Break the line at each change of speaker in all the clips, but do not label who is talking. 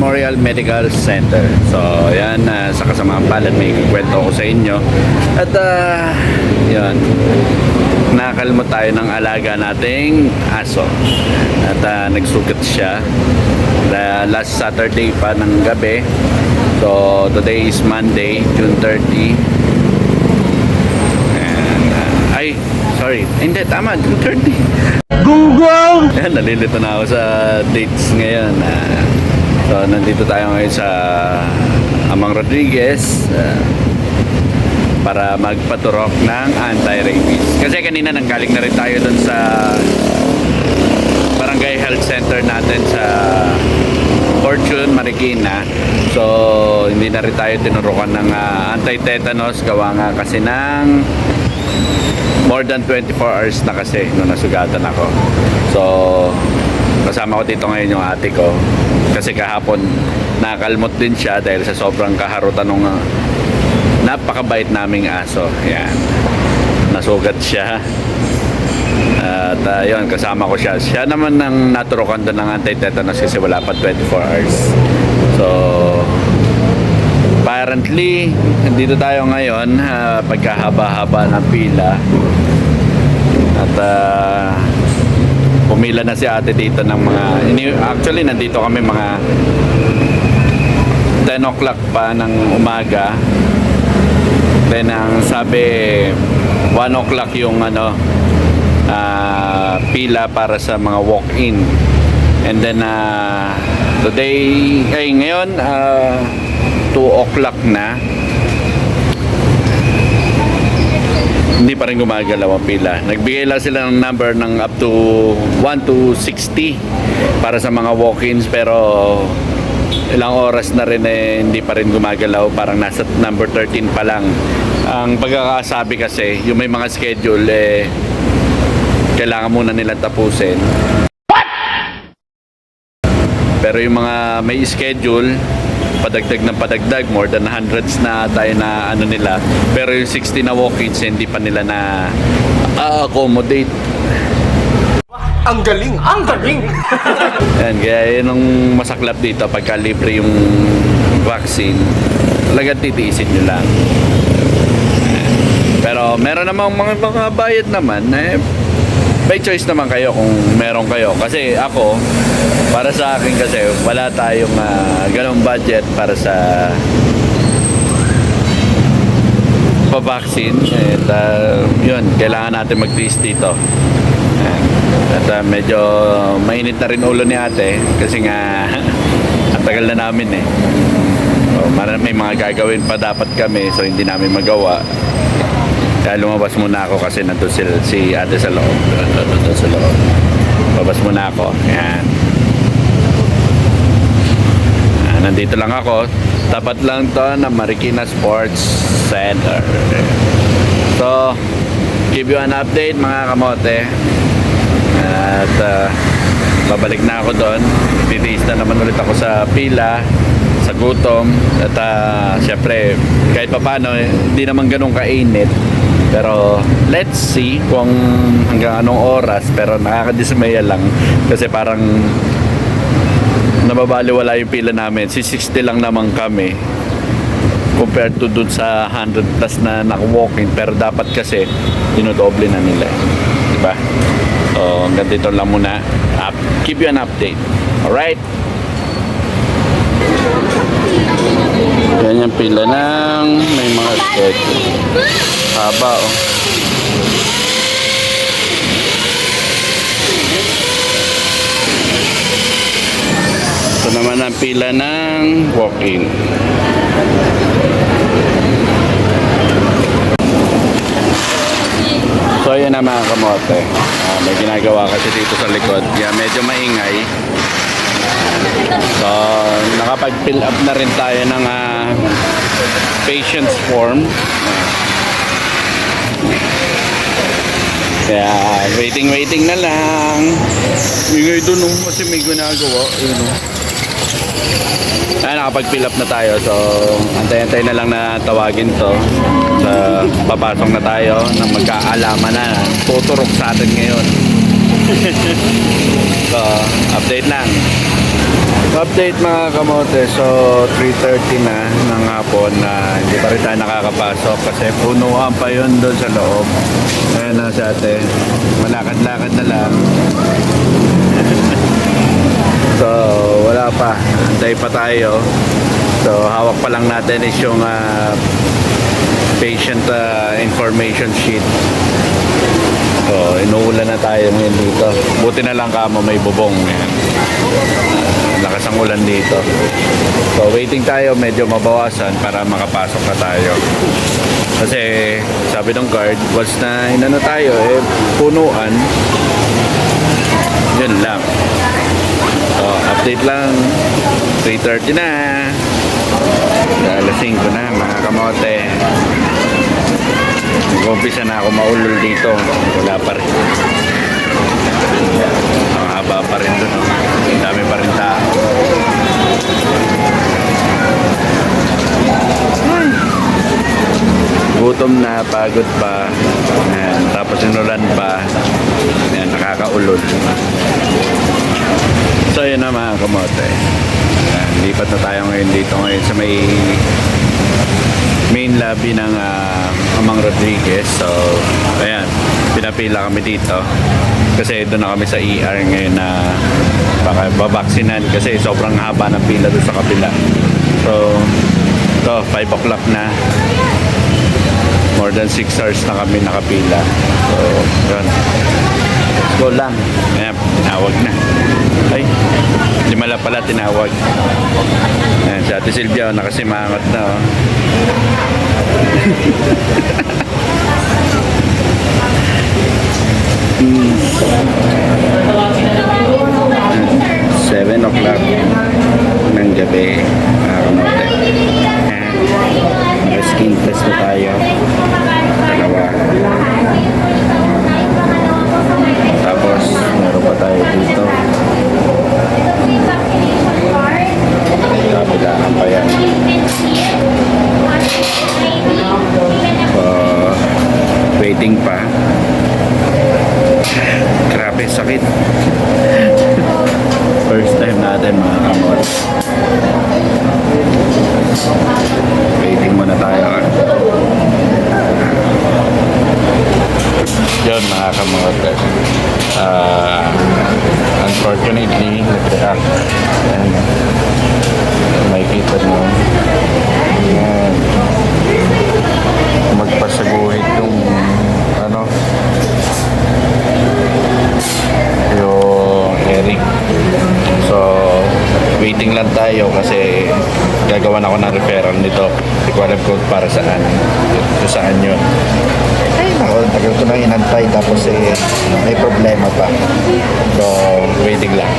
Memorial Medical Center. So yan, sa kasamaang palad may kwento ko sa inyo. At yun, nakakalmot tayo ng alaga nating aso. At nagsugat siya last Saturday pa ng gabi. So today is Monday, June 30. And, sorry, hindi, tama, June 30. Gunggong! Ayan, nalilito na ako sa dates ngayon. So, nandito tayo ngayon sa Amang Rodriguez para magpaturok ng anti-rabies. Kasi kanina nanggaling na rin tayo dun sa Barangay Health Center natin sa Fortune, Marikina. So, hindi na rin tayo tinurukan ng anti-tetanus. Gawa nga kasi ng more than 24 hours na kasi nung nasugatan ako. So, kasama ko dito ngayon yung ate ko. Kasi kahapon nakalmot din siya dahil sa sobrang kaharutan ng napakabait naming aso. Yan. Nasugat siya. At yun, kasama ko siya. Siya naman ang naturukan doon ng anti-tetanus kasi wala pa 24 hours. So, apparently, nandito tayo ngayon pagkahaba-haba ng pila. At pumila na si ate dito ng mga actually nandito kami mga 10 o'clock pa ng umaga. Then ang sabi 1 o'clock yung pila para sa mga walk-in. And then ngayon 2 o'clock na, hindi pa rin gumagalaw ang pila. Nagbigay lang sila ng number ng up to 1 to 60 para sa mga walk-ins, pero ilang oras na rin hindi pa rin gumagalaw. Parang nasa number 13 pa lang. Ang pagkakasabi kasi, yung may mga schedule kailangan muna nilang tapusin. Pero yung mga may schedule, padagdag ng padagdag, more than hundreds na tayo na nila. Pero yung 60 na walk-ins, hindi pa nila na accommodate.
Ang galing! Ang galing!
Yan, kaya yun ang masaklap dito pagka libre yung vaccine. Talagang titiisin nyo lang. Pero meron namang mga bayad naman. By choice naman kayo kung meron kayo. Kasi ako, para sa akin kasi wala tayong ganong budget para sa pa-vaccine. At yun, kailangan natin mag-tiis dito. At medyo mainit na rin ulo ni ate kasi nga ang tagal na namin so, may mga gagawin pa dapat kami, so hindi namin magawa. Kaya lumabas muna ako kasi nandun si ate sa loob. Nandun sa loob. Lumabas muna ako. Yan. Nandito lang ako. Tapat lang to na Marikina Sports Center. So, give you an update mga kamote. At babalik na ako doon. Titiis na naman ulit ako sa pila, sa gutom. At syempre, kahit pa paano, hindi naman ganun kainit. Pero let's see kung hanggang anong oras. Pero nakakadismaya lang kasi parang nababaliwala yung pila namin. 60 lang naman kami compared to dun sa 100 plus na naka-walking. Pero dapat kasi dinodoble na nila, diba? So hanggang dito lang muna. Keep you an update. Alright? Yan yung pila ng may mga schedule. Haba Ito naman ang pila ng walk-in. So ayan na mga kamote. May ginagawa kasi dito sa likod. Kaya medyo maingay. So nakapag-fill up na rin tayo ng patient's form. Kaya waiting na lang. Ingay doon kasi may ginagawa. Nakapag-fill up na tayo. So antay-antay na lang na tawagin to. So papasok na tayo na magkaalaman na. Tuturok sa atin ngayon. So So, update lang. Update mga kamote. So, 3:30 na ng hapon na hindi pa rin tayo nakakapasok kasi punuan pa yun doon sa loob. Ayan na sa ate. Malakad-lakad na lang. So, wala pa. Antay pa tayo. So, hawak pa lang natin is yung patient information sheet. So, inuulan na tayo ngayon dito. Buti na lang kamo may bubong. Yan. Lakas ang ulan dito. So, waiting tayo. Medyo mabawasan para makapasok na tayo. Kasi, sabi ng guard, once na inano tayo, punuan. Yun lang. So, update lang. 3:30 na. Alas 5 na, mga kamote. Nag-umpisa na ako maulol dito. Wala pa rin. Ang haba pa rin doon. Ang dami pa rin tao. Gutom na, pagod pa. Ayan, tapos inulan pa. Ayan, nakakaulol. So yun na mga kamote. Ayan, lipat na tayo ngayon dito ngayon sa may main lobby ng Amang Rodriguez. So, ayan, pinapila kami dito kasi doon na kami sa ER ngayon na baka babaksinan kasi sobrang haba ng pila doon sa kabila. So, ito, 5 o'clock na. More than 6 hours na kami nakapila. So, yun. Let's go lang. Ayan, tinawag na. Ay, lima pala tinawag. Ayan, si Ate Silvia, nakasimangot na. Oh. 7 o'clock ng gabi, mga kamote. Skin test na tayo. Dalawa. Tapos, meron pa tayo dito. Kapilaan pa yan. So, waiting pa. Grabe, sakit. First time natin mga kamot. Waiting muna tayo. Yun mga kamot. Unfortunately, nag-react. And may kita nyo. Ayan. Magpasaguhit yung yung Eric. So, waiting lang tayo kasi gagawan ako ng referral nito. Hindi ko alam kung para saan. Kung saan yun. Ay, ako, tagal ko nang inantay tapos may problema pa. So, waiting lang.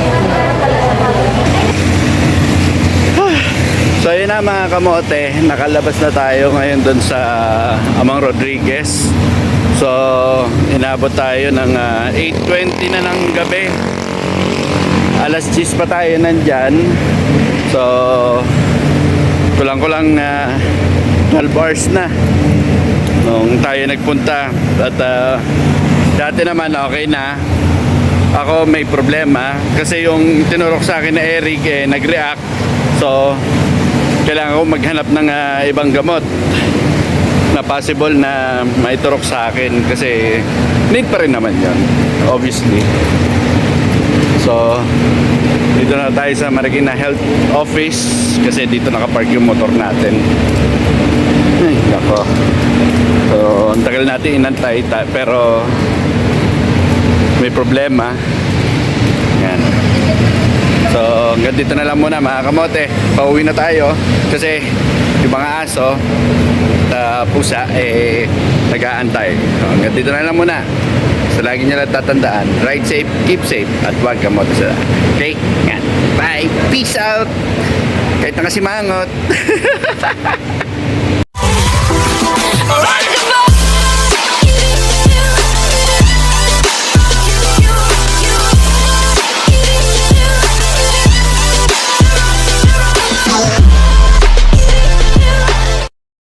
So yun na mga kamote, nakalabas na tayo ngayon dun sa Amang Rodriguez. So inabot tayo ng 8:20 na ng gabi. Alas 10 pa tayo nandyan. So kulang-kulang 12 hours na nung tayo nagpunta. At dati naman okay na. Ako may problema kasi yung tinurok sa akin na Eric nag-react. So kailangan ko maghanap ng ibang gamot na possible na maiturok sa akin kasi need pa rin naman yun, obviously. So dito na tayo sa Marikina Health Office kasi dito nakapark yung motor natin. Ay, nako. So ang tagal natin inantay pero may problema. Yan. So hanggang dito na lang muna mga kamote. Pauwi na tayo kasi yung mga aso at pusa nag-aantay. So hanggang dito na lang muna. So lagi nyo lang tatandaan, ride safe, keep safe at huwag kamote sila. Okay? Yan. Bye! Peace out! Kahit nakasimangot!